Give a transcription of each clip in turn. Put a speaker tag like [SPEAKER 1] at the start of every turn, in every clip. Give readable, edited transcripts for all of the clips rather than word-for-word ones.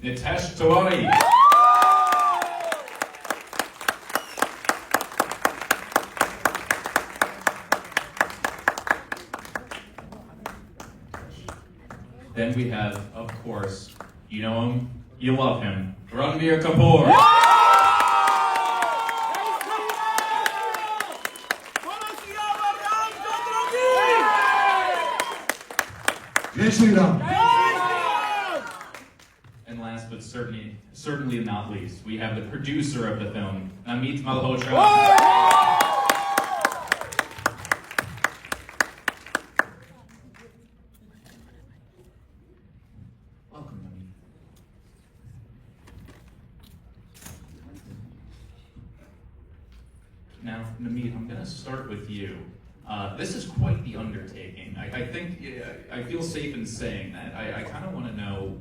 [SPEAKER 1] Nitesh Tiwari. Then we have, of course, you know him, you love him, Ranbir Kapoor.
[SPEAKER 2] Jai Shri Ram.
[SPEAKER 1] And last but certainly not least, we have the producer of the film, Namit Malhotra. Welcome, Namit. Now, Namit, I'm going to start with you. This is quite the undertaking. I think I feel safe in saying that. I kind of want to know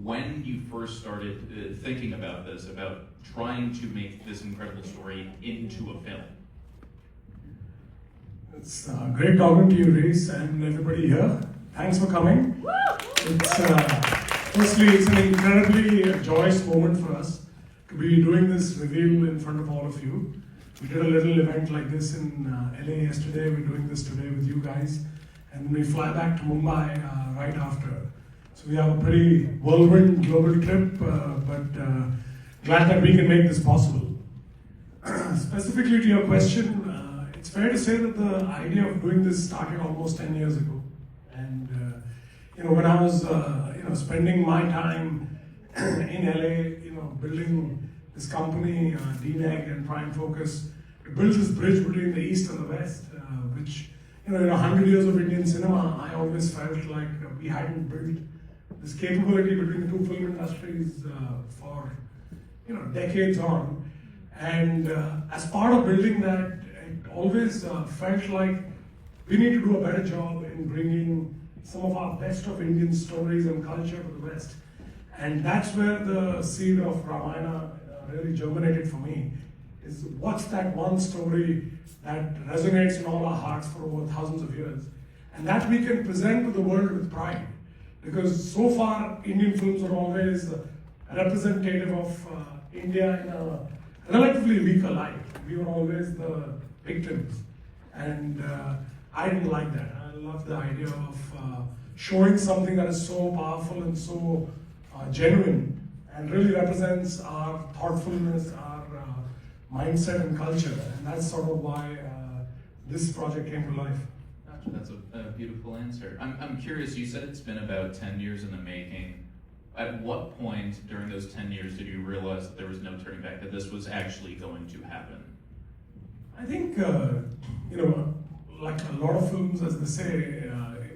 [SPEAKER 1] when you first started thinking about this, about trying to make this incredible story into a film.
[SPEAKER 2] It's great talking to you, Reese, and everybody here. Thanks for coming. Firstly, it's an incredibly joyous moment for us to be doing this reveal in front of all of you. We did a little event like this in LA yesterday. We're doing this today with you guys. And we fly back to Mumbai right after. So we have a pretty whirlwind global trip, but glad that we can make this possible. Specifically to your question, it's fair to say that the idea of doing this started almost 10 years ago. And when I was spending my time in LA, building this company, DNEG and Prime Focus, to build this bridge between the East and the West, which, in 100 years of Indian cinema, I always felt like we hadn't built this capability between the two film industries for, decades on. And as part of building that, it always felt like we need to do a better job in bringing some of our best of Indian stories and culture to the West. And that's where the seed of Ramayana really germinated for me, is what's that one story that resonates in all our hearts for over thousands of years, and that we can present to the world with pride. Because so far, Indian films are always representative of India in a relatively weaker light. We were always the victims, and I didn't like that. I love the idea of showing something that is so powerful and so genuine, and really represents our thoughtfulness, our mindset and culture. And that's sort of why this project came to life.
[SPEAKER 1] Gotcha, that's a beautiful answer. I'm curious, you said it's been about 10 years in the making. At what point during those 10 years did you realize that there was no turning back, that this was actually going to happen?
[SPEAKER 2] I think, like a lot of films, as they say,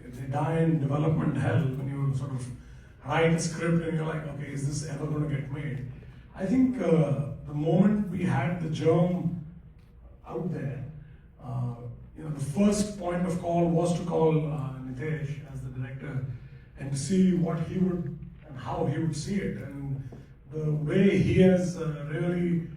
[SPEAKER 2] they die in development hell when you sort of write a script and you're like, okay, is this ever going to get made? I think the moment we had the germ out there, the first point of call was to call Nitesh as the director and to see what he would and how he would see it. And the way he has really,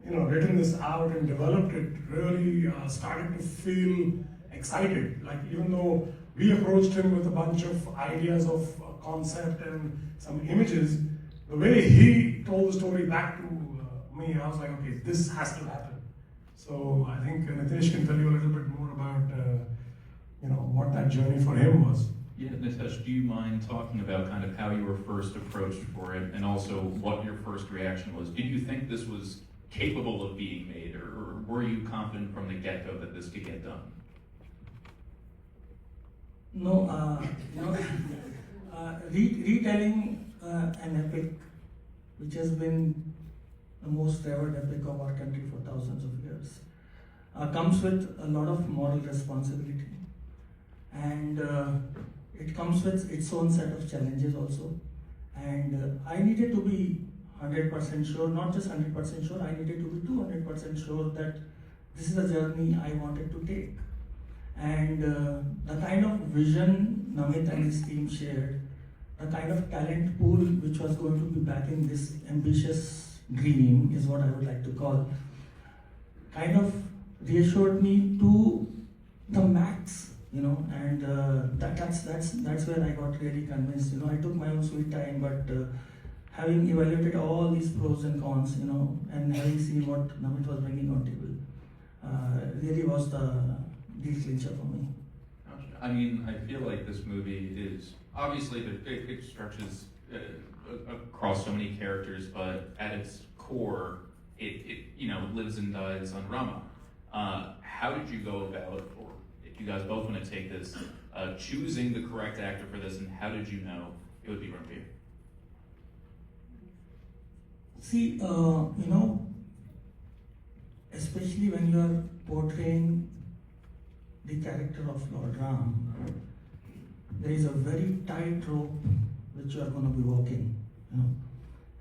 [SPEAKER 2] written this out and developed it, really started to feel excited. Like, even though we approached him with a bunch of ideas of concept and some images, the way he told the story back to me, I was like, okay, this has to happen. So I think Nitesh can tell you a little bit more about what that journey for him was.
[SPEAKER 1] Yeah, Nitesh, do you mind talking about kind of how you were first approached for it, and also what your first reaction was? Did you think this was capable of being made, or were you confident from the get-go that this could get done?
[SPEAKER 3] No, retelling an epic which has been the most revered epic of our country for thousands of years comes with a lot of moral responsibility, and it comes with its own set of challenges also. And I needed to be 100% sure, not just 100% sure, I needed to be 200% sure that this is a journey I wanted to take. And the kind of vision Namit and his team shared, the kind of talent pool which was going to be backing this ambitious dream, is what I would like to call, kind of reassured me to the max, and that's where I got really convinced. I took my own sweet time, but having evaluated all these pros and cons, and having seen what Namit was bringing on table, really was the deal clincher for me.
[SPEAKER 1] I mean, I feel like this movie is obviously it stretches across so many characters, but at its core, it lives and dies on Rama. How did you go about, or if you guys both want to take this, choosing the correct actor for this, and how did you know it would be Ranbir?
[SPEAKER 3] See, especially when you are portraying the character of Lord Ram, there is a very tight rope which you are going to be walking,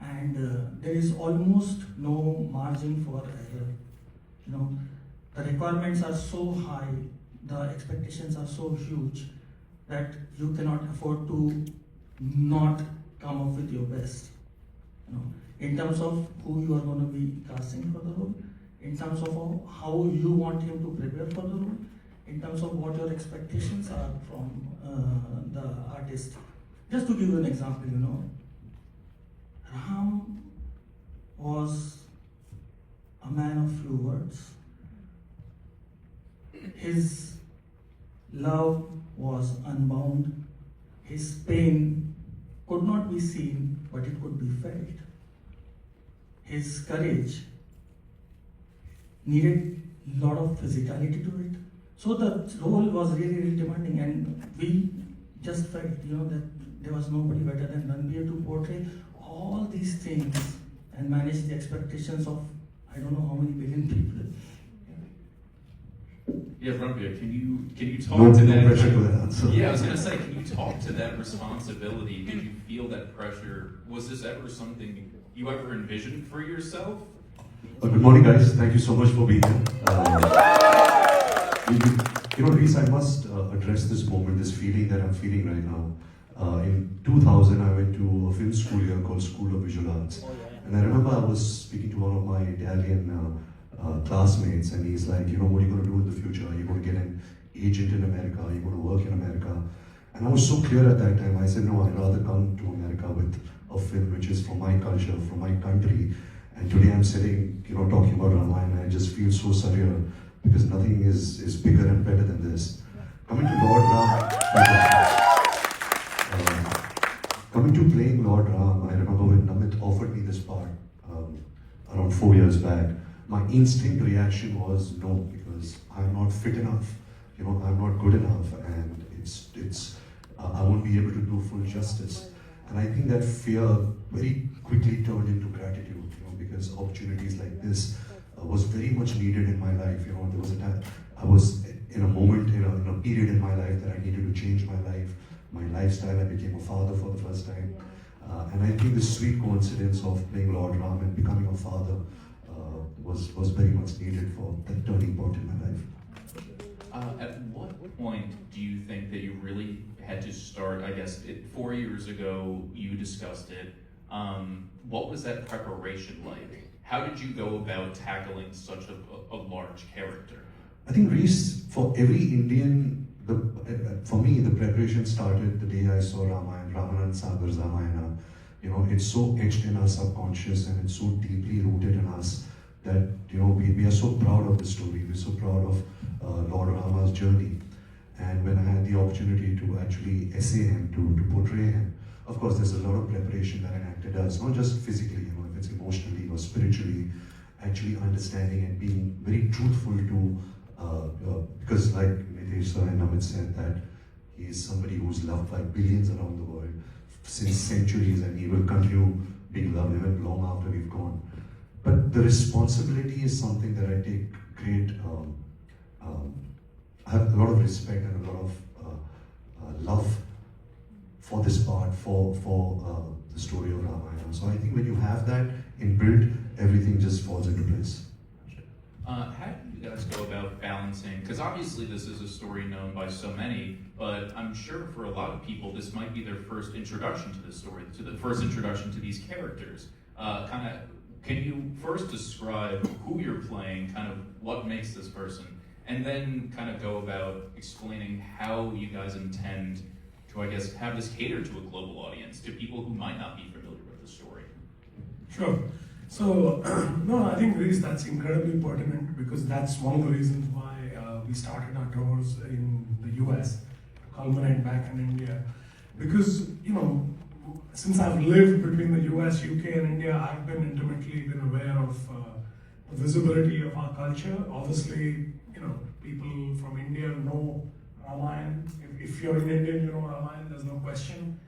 [SPEAKER 3] and there is almost no margin for error. The requirements are so high, the expectations are so huge that you cannot afford to not come up with your best. In terms of who you are going to be casting for the role, in terms of how you want him to prepare for the role, in terms of what your expectations are from the artist. Just to give you an example, Ram was a man of few words. His love was unbound. His pain could not be seen, but it could be felt. His courage needed a lot of physicality to it. So the role was really, really demanding, and we just felt, that there was nobody better than Ranbir to portray all these things and manage the expectations of I don't know how many billion people.
[SPEAKER 1] Yeah, Ranbir, can you talk
[SPEAKER 4] No
[SPEAKER 1] to that?
[SPEAKER 4] pressure to that answer.
[SPEAKER 1] Yeah, I was gonna say, can you talk to that responsibility? Did you feel that pressure? Was this ever something you ever envisioned for yourself?
[SPEAKER 4] Good morning, guys. Thank you so much for being here. Reese, I must address this moment, this feeling that I'm feeling right now. In 2000, I went to a film school here called School of Visual Arts. And I remember I was speaking to one of my Italian classmates, and he's like, what are you going to do in the future? Are you going to get an agent in America? Are you going to work in America? And I was so clear at that time. I said, no, I'd rather come to America with a film which is from my culture, from my country. And today I'm sitting, talking about Ramayana. I just feel so surreal because nothing is bigger and better than this. Coming to Lord Rama, coming to playing Lord Rama, I remember when Namit offered me this part around 4 years back, my instinct reaction was no, because I'm not fit enough, I'm not good enough, and I won't be able to do full justice. And I think that fear very quickly turned into gratitude, because opportunities like this was very much needed in my life. There was a time I was in a moment, in a period in my life that I needed to change my life, my lifestyle. I became a father for the first time, and I think the sweet coincidence of playing Lord Rama and becoming a father was very much needed for that turning point in my life.
[SPEAKER 1] At what point do you think that you really had to start? I guess 4 years ago you discussed it. What was that preparation like? How did you go about tackling such a large character?
[SPEAKER 4] I think, Reese, for every Indian, for me, the preparation started the day I saw Ramayana, Ravana Sagar's Ramayana. It's so etched in our subconscious and it's so deeply rooted in us that, we are so proud of the story. We're so proud of Lord Rama's journey. And when I had the opportunity to actually essay him, to portray him, of course, there's a lot of preparation that an actor does, not just physically, if it's emotionally or spiritually, actually understanding and being very truthful to, because like Nitesh sir and Namit said, that he is somebody who's loved by billions around the world since centuries, and he will continue being loved even long after we've gone. But the responsibility is something that I take great, I have a lot of respect and a lot of love for this part, for the story of Ramayana. So I think when you have that inbuilt, everything just falls into place.
[SPEAKER 1] How do you guys go about balancing? Because obviously this is a story known by so many, but I'm sure for a lot of people this might be their first introduction to the story, to the first introduction to these characters. Can you first describe who you're playing, kind of what makes this person, and then kind of go about explaining how you guys intend to, I guess, have this cater to a global audience, to people who might not be familiar with the story?
[SPEAKER 2] Sure. So, no, I think Reese, that's incredibly pertinent because that's one of the reasons why we started our tours in the US to culminate back in India. Because, since I've lived between the US, UK, and India, I've been intimately aware of the visibility of our culture. Obviously, people from India know Ramayana. If you're an Indian, you know Ramayana, there's no question.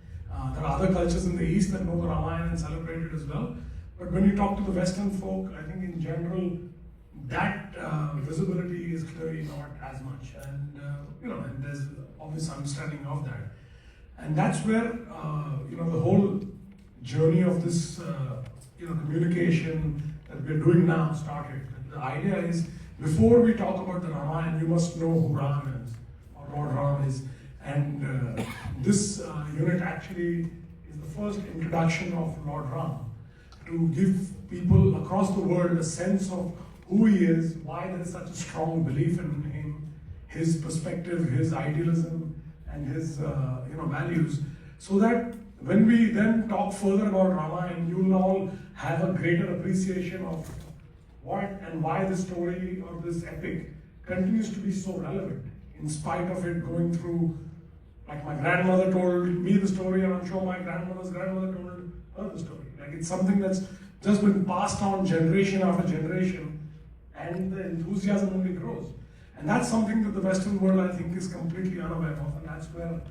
[SPEAKER 2] There are other cultures in the East that know the Ramayana and celebrate it as well. But when you talk to the Western folk, I think in general, that visibility is clearly not as much. And, and there's obvious understanding of that. And that's where, the whole journey of this, communication that we're doing now started. The idea is, before we talk about the Ramayana, you must know who Ram is, or Lord Rama is. And this unit actually is the first introduction of Lord Rama to give people across the world a sense of who he is, why there is such a strong belief in him, his perspective, his idealism, and his values, so that when we then talk further about Ramayana, you will all have a greater appreciation of what and why this story or this epic continues to be so relevant, in spite of it going through, like my grandmother told me the story, and I'm sure my grandmother's grandmother told her the story. Like it's something that's just been passed on generation after generation, and the enthusiasm only grows. And that's something that the Western world, I think, is completely unaware of, and that's where,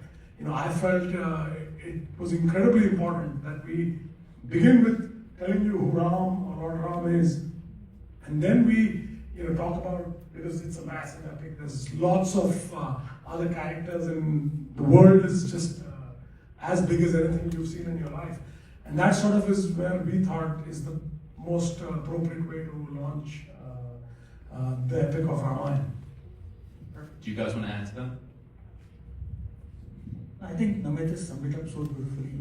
[SPEAKER 2] I felt it was incredibly important that we begin with telling you who Ram or Lord Rama is, and then we, talk about, because it's a massive epic, there's lots of other characters, and the world is just as big as anything you've seen in your life. And that sort of is where we thought is the most appropriate way to launch the epic of Ramayana.
[SPEAKER 1] Do you guys want to add to that?
[SPEAKER 3] I think Namit has summed it up so beautifully.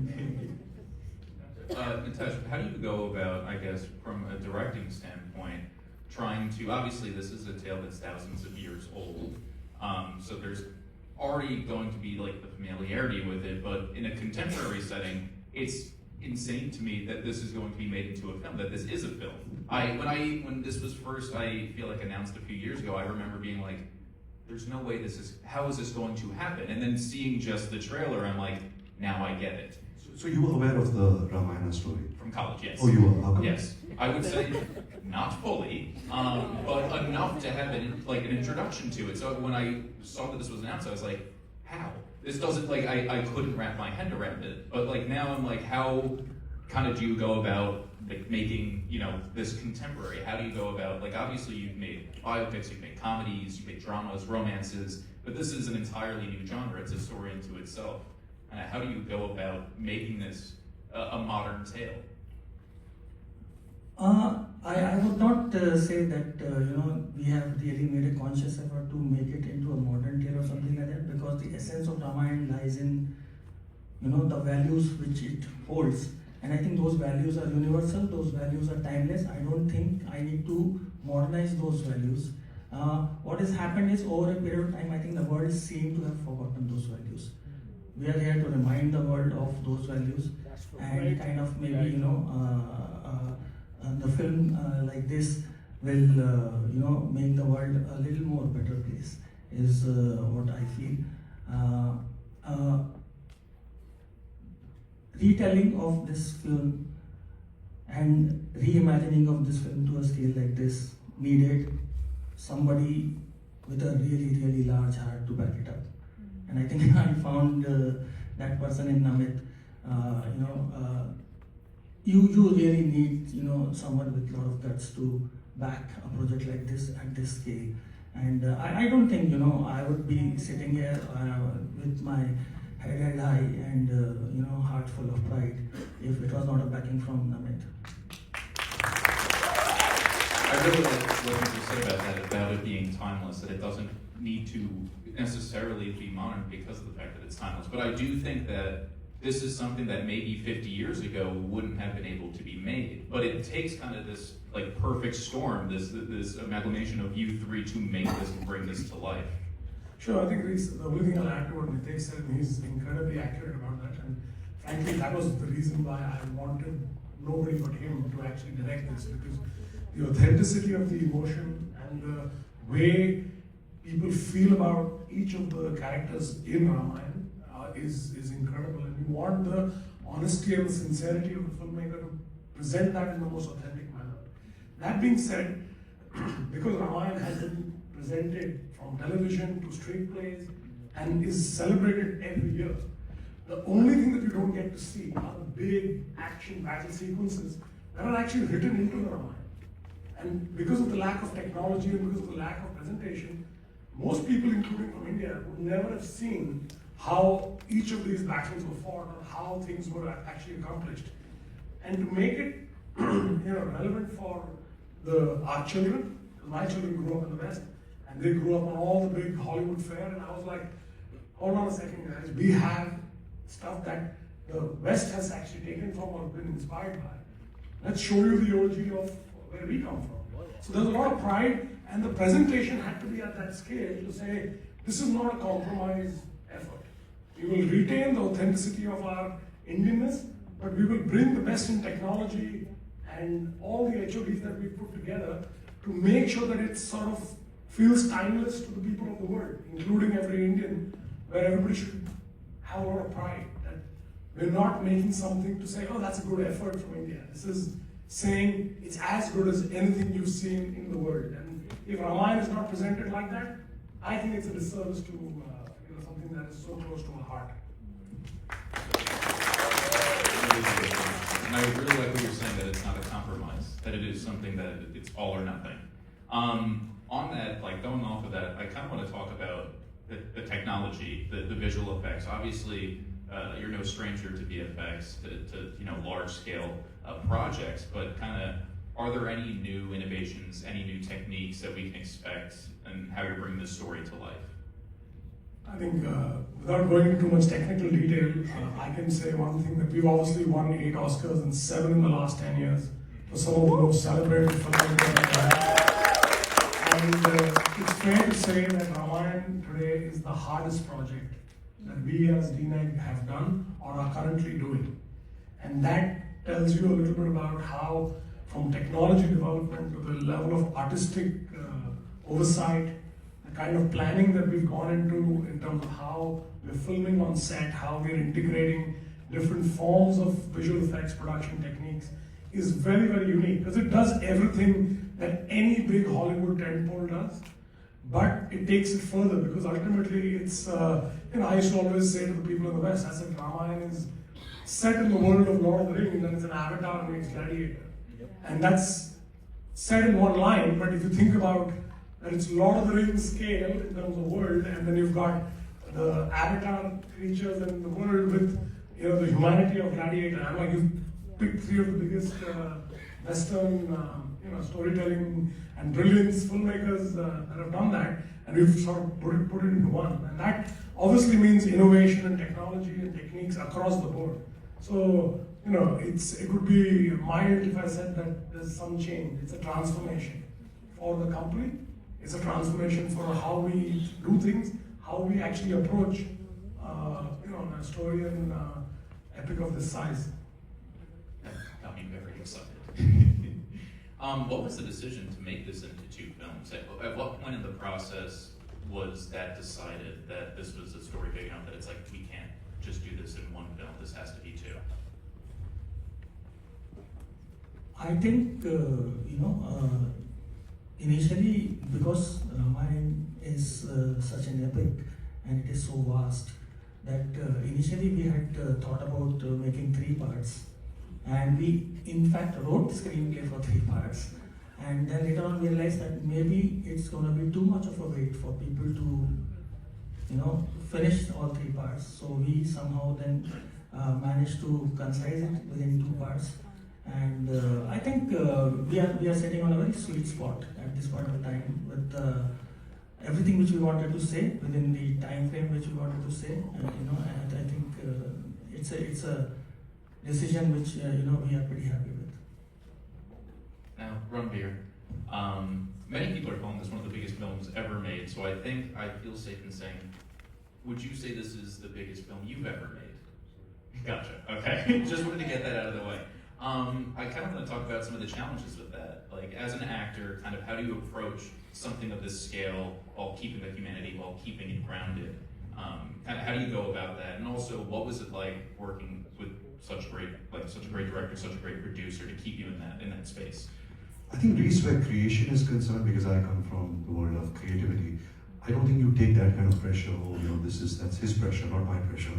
[SPEAKER 1] Nitesh, how do you go about, I guess, from a directing standpoint, trying to, obviously this is a tale that's thousands of years old, so there's already going to be like the familiarity with it, but in a contemporary setting, it's insane to me that this is going to be made into a film, that this is a film. When this was first, I feel like announced a few years ago, I remember being like, there's no way how is this going to happen? And then seeing just the trailer, I'm like, now I get it.
[SPEAKER 4] So you were aware of the Ramayana story?
[SPEAKER 1] From college, yes.
[SPEAKER 4] Oh, you were? How come?
[SPEAKER 1] Yes. I would say not fully, but enough to have an introduction to it. So when I saw that this was announced, I was like, how? This doesn't, I couldn't wrap my head around it. But now I'm like, how kind of do you go about making, this contemporary? How do you go about, obviously you've made biopics, you've made comedies, you've made dramas, romances, but this is an entirely new genre. It's a story into itself. How do you go about making this a modern tale?
[SPEAKER 3] I would not say that we have really made a conscious effort to make it into a modern tale or something like that, because the essence of Ramayana lies in the values which it holds, and I think those values are universal, those values are timeless. I don't think I need to modernize those values. What has happened is, over a period of time, I think the world seemed to have forgotten those values. We are here to remind the world of those values, and kind of maybe the film like this will make the world a little more better place, is what I feel. Retelling of this film and reimagining of this film to a scale like this needed somebody with a really, really large heart to back it up. And I think I found that person in Namit. You really need someone with a lot of guts to back a project like this at this scale. And I don't think I would be sitting here with my head held high and heart full of pride if it was not a backing from Namit.
[SPEAKER 1] I really like what you said about that, about it being timeless, that it doesn't need to necessarily be modern because of the fact that it's timeless. But I do think that this is something that maybe 50 years ago wouldn't have been able to be made. But it takes kind of this perfect storm, this amalgamation of you three to make this and bring this to life.
[SPEAKER 2] Sure, I think the only thing I'll add to what Nitesh said, he's incredibly accurate about that. And frankly, that was the reason why I wanted nobody but him to actually direct this, because the authenticity of the emotion and the way people feel about each of the characters in Ramayana is incredible, and we want the honesty and the sincerity of the filmmaker to present that in the most authentic manner. That being said, because Ramayana has been presented from television to street plays and is celebrated every year, the only thing that you don't get to see are the big action battle sequences that are actually written into the Ramayana. And because of the lack of technology and because of the lack of presentation, most people, including from India, would never have seen how each of these battles were fought or how things were actually accomplished. And to make it relevant for our children, my children grew up in the West, and they grew up on all the big Hollywood fare, and I was like, hold on a second guys, we have stuff that the West has actually taken from or been inspired by. Let's show you the origin of where we come from. So there's a lot of pride, and the presentation had to be at that scale to say, this is not a compromise effort. We will retain the authenticity of our Indianness, but we will bring the best in technology and all the HODs that we put together to make sure that it sort of feels timeless to the people of the world, including every Indian, where everybody should have a lot of pride that we're not making something to say, oh, that's a good effort from India. This is saying it's as good as anything you've seen in the world. And if Ramayana is not presented like that, I think it's a disservice to something that is so close to my heart.
[SPEAKER 1] And I really like what you're saying, that it's not a compromise, that it is something that it's all or nothing. On that, like going off of that, I kind of want to talk about the technology, the visual effects. Obviously, you're no stranger to VFX, to large scale projects, but kind of, are there any new innovations, any new techniques that we can expect, and how you bring this story to life?
[SPEAKER 2] I think without going into too much technical detail, I can say one thing, that we've obviously won 8 Oscars and 7 in the last 10 years for some of the most celebrated filmmakers. And it's fair to say that Ramayana today is the hardest project that we as DNEG have done or are currently doing. And that tells you a little bit about how, from technology development to the level of artistic oversight, the kind of planning that we've gone into in terms of how we're filming on set, how we're integrating different forms of visual effects production techniques, is very, very unique, because it does everything that any big Hollywood tentpole does, but it takes it further, because ultimately it's, I used to always say to the people in the West, I said, Ramayana is set in the world of Lord of the Rings, and it's an Avatar meets Gladiator. And that's said in one line, but if you think about that, it's Lord of the Rings scale in terms of world, and then you've got the Avatar creatures in the world with the humanity of Gladiator. I'm like, you picked 3 of the biggest Western storytelling and brilliance filmmakers that have done that, and we've sort of put it into one. And that obviously means innovation and technology and techniques across the board. So, it would be mild if I said that there's some change. It's a transformation for the company. It's a transformation for how we do things, how we actually approach, a story and epic of this size.
[SPEAKER 1] That got me very excited. What was the decision to make this into 2 films? At what point in the process was that decided that this was a story big enough that it's like, we can't just do this in 1 film, this has to be 2?
[SPEAKER 3] I think, initially, because Ramayana is such an epic and it is so vast, that initially we had thought about making 3 parts. And we, in fact, wrote the screenplay for 3 parts. And then later on we realized that maybe it's going to be too much of a weight for people to, finish all 3 parts. So we somehow then managed to concise it within 2 parts. And I think we are sitting on a very sweet spot at this point of time with everything which we wanted to say within the time frame which we wanted to say. And I think it's a decision which we are pretty happy with.
[SPEAKER 1] Now, Ranbir, many people are calling this one of the biggest films ever made, so I think I feel safe in saying, would you say this is the biggest film you've ever made? Gotcha, okay. Just wanted to get that out of the way. I kind of want to talk about some of the challenges with that. Like, as an actor, kind of how do you approach something of this scale while keeping the humanity, while keeping it grounded? Kind of how do you go about that? And also, what was it like working with such a great director, such a great producer to keep you in that space?
[SPEAKER 4] I think Reese, where creation is concerned, because I come from the world of creativity, I don't think you take that kind of pressure. Oh, that's his pressure, not my pressure.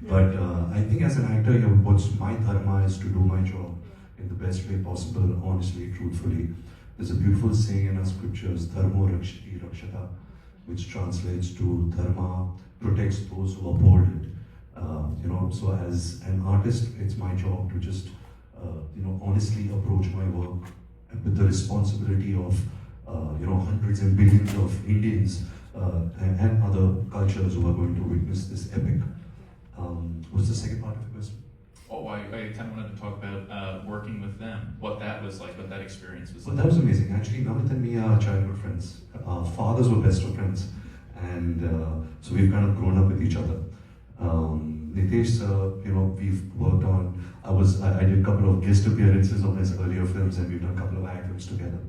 [SPEAKER 4] But I think as an actor, what's my dharma is to do my job in the best way possible, honestly, truthfully. There's a beautiful saying in our scriptures, "Dharmo rakshati rakshata," which translates to "Dharma protects those who uphold it." So as an artist, it's my job to just, honestly approach my work with the responsibility of, hundreds and billions of Indians and other cultures who are going to witness this epic. What's the second part of the question?
[SPEAKER 1] Oh, I kind of wanted to talk about working with them, what that was like, what that experience was
[SPEAKER 4] Well,
[SPEAKER 1] like.
[SPEAKER 4] that was amazing. Actually, Namit and me are childhood friends. Our fathers were best of friends. And so we've kind of grown up with each other. Nitesh, we've worked on, I did a couple of guest appearances on his earlier films, and we've done a couple of ad films together.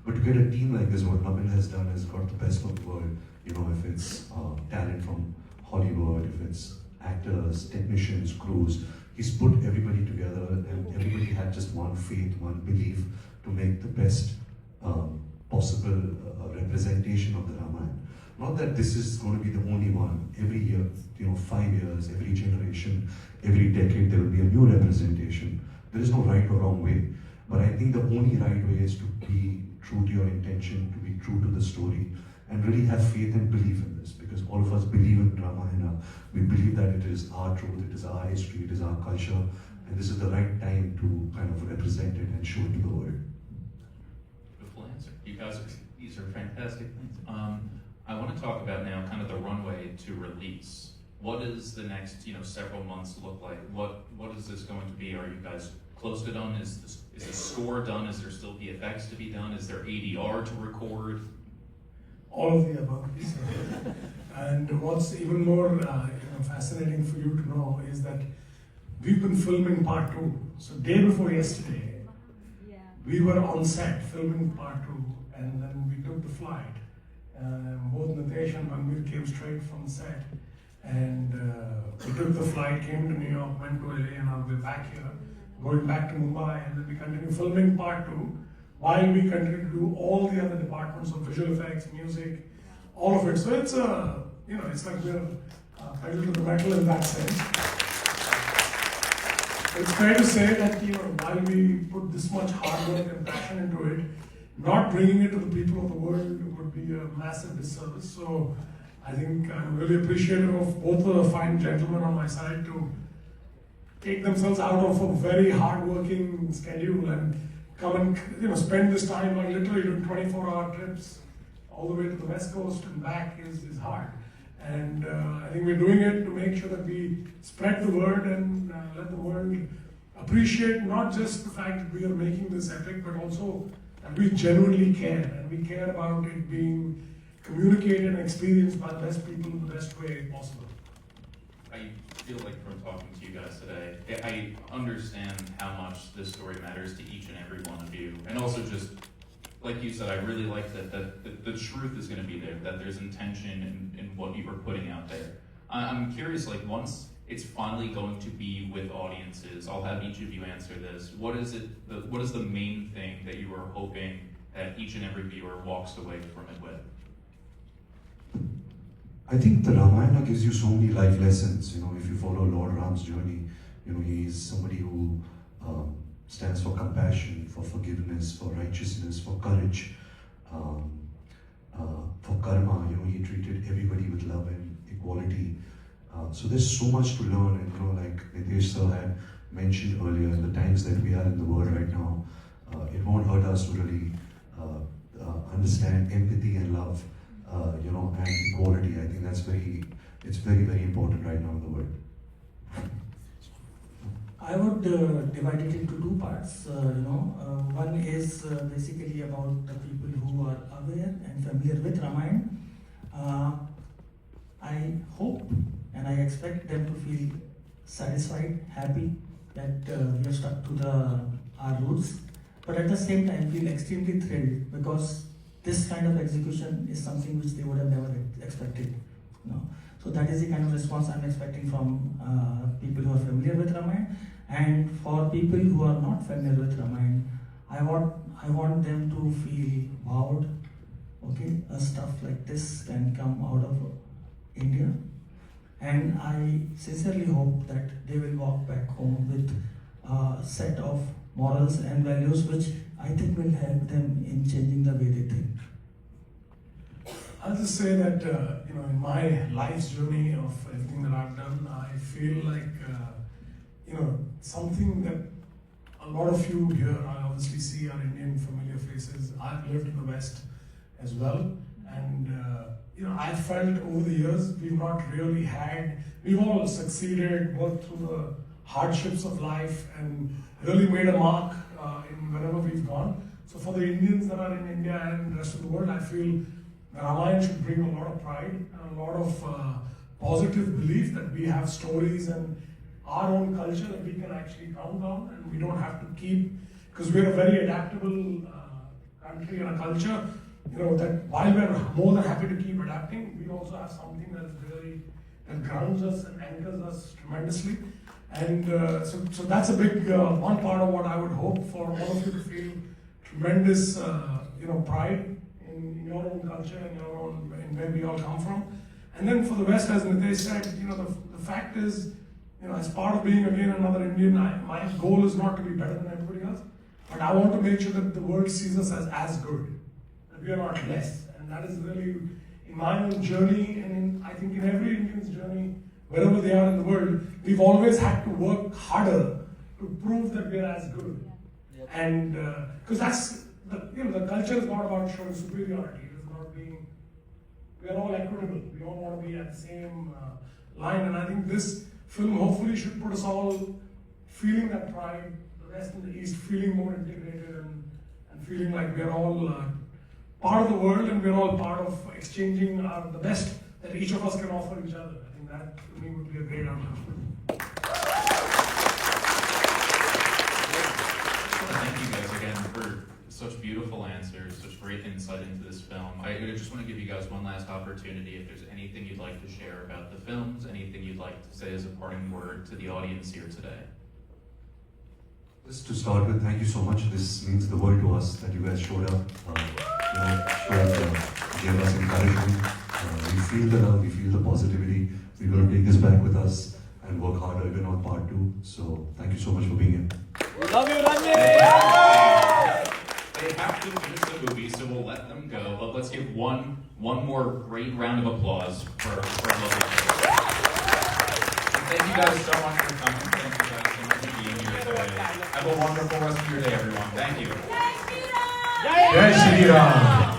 [SPEAKER 4] But to get a team like this, what Namit has done is got the best of the world. If it's talent from Hollywood, if it's actors, technicians, crews, he's put everybody together, and everybody had just one faith, one belief to make the best possible representation of the Ramayana. Not that this is going to be the only one. Every year, 5 years, every generation, every decade, there will be a new representation. There is no right or wrong way. But I think the only right way is to be true to your intention, to be true to the story, and really have faith and belief in this. Because all of us believe in Ramayana. We believe that it is our truth, it is our history, it is our culture, and this is the right time to kind of represent it and show it to the world.
[SPEAKER 1] Beautiful answer. These are fantastic things. I want to talk about now kind of the runway to release. What does the next several months look like? What is this going to be? Are you guys close to done? Is the score done? Is there still VFX to be done? Is there ADR to record?
[SPEAKER 2] All of the above. And what's even more fascinating for you to know is that we've been filming part 2. So day before yesterday, we were on set filming part 2, and then we took the flight. Both Nitesh and Ranbir came straight from set, and we took the flight, came to New York, went to LA, and now we're back here, going back to Mumbai, and then we continue filming part 2, while we continue to do all the other departments of visual effects, music, all of it. So it's it's like we're pedal to the metal in that sense. It's fair to say that while we put this much hard work and passion into it, not bringing it to the people of the world would be a massive disservice. So I think I'm really appreciative of both the fine gentlemen on my side to take themselves out of a very hard-working schedule and come and spend this time, like literally doing 24-hour trips all the way to the West Coast and back is hard. And I think we're doing it to make sure that we spread the word and let the world appreciate not just the fact that we are making this epic, but also that we genuinely care, and we care about it being communicated and experienced by the best people in the best way possible.
[SPEAKER 1] I feel like from talking to you guys today, I understand how much this story matters to each and every one of you. And also just, like you said, I really like that the truth is going to be there, that there's intention in what you are putting out there. I'm curious, like once it's finally going to be with audiences, I'll have each of you answer this. What is the main thing that you are hoping that each and every viewer walks away from it with?
[SPEAKER 4] I think the Ramayana gives you so many life lessons. If you follow Lord Rama's journey, he's somebody who stands for compassion, for forgiveness, for righteousness, for courage, for karma. He treated everybody with love and equality. So there's so much to learn, and like Nitesh sir had mentioned earlier, in the times that we are in the world right now, it won't hurt us to really understand empathy and love, and equality. I think it's very, very important right now in the world.
[SPEAKER 3] I would divide it into 2 parts. One is basically about the people who are aware and familiar with Ramayana. I hope and I expect them to feel satisfied, happy that we have stuck to the our roots, but at the same time feel extremely thrilled because this kind of execution is something which they would have never expected. You know? So that is the kind of response I'm expecting from people who are familiar with Ramayana, and for people who are not familiar with Ramayana, I want them to feel wowed. Okay, stuff like this can come out of India, and I sincerely hope that they will walk back home with a set of morals and values which I think will help them in changing the way they think.
[SPEAKER 2] I'll just say that in my life's journey of everything that I've done, I feel like something that a lot of you here I obviously see are Indian familiar faces. I've lived in the West as well, and I felt over the years we've all succeeded, worked through the hardships of life, and really made a mark in wherever we've gone. So for the Indians that are in India and the rest of the world, I feel Ramayana should bring a lot of pride and a lot of positive belief that we have stories and our own culture that we can actually count on, and we don't have to keep, because we're a very adaptable country and a culture, that while we're more than happy to keep adapting, we also have something that grounds us and anchors us tremendously. And so that's a big one part of what I would hope for all of you to feel tremendous pride in your own culture and in where we all come from. And then for the West, as Nitesh said, the fact is, as part of being again another Indian, my goal is not to be better than everybody else, but I want to make sure that the world sees us as good, that we are not less. And that is really in my own journey, and I think in every Indian's journey, wherever they are in the world, we've always had to work harder to prove that we're as good. Yep. And because that's the culture is not about showing superiority. It is about being. We are all equitable. We all want to be at the same line, and I think this film hopefully should put us all feeling that pride, the West and the East feeling more integrated and feeling like we're all part of the world, and we're all part of exchanging the best that each of us can offer each other. I think that to me would be a great outcome.
[SPEAKER 1] Thank you guys again for such beautiful answers, such great insight into this film. I just want to give you guys one last opportunity. If there's anything you'd like to share about the films, anything you'd like to say as a parting word to the audience here today.
[SPEAKER 4] Just to start with, thank you so much. This means the world to us that you guys showed up, gave us encouragement. We feel the love, we feel the positivity. We're going to take this back with us and work harder even on part 2. So thank you so much for being here.
[SPEAKER 5] We love you, Ranbir!
[SPEAKER 1] They have to finish the movie, so we'll let them go. But let's give one more great round of applause for lovely. Thank you guys so much for coming. Thank you guys so much for being here today. Have a wonderful rest of your day, everyone. Thank you.
[SPEAKER 5] Jai Shri Ram!
[SPEAKER 2] Jai Shri Ram!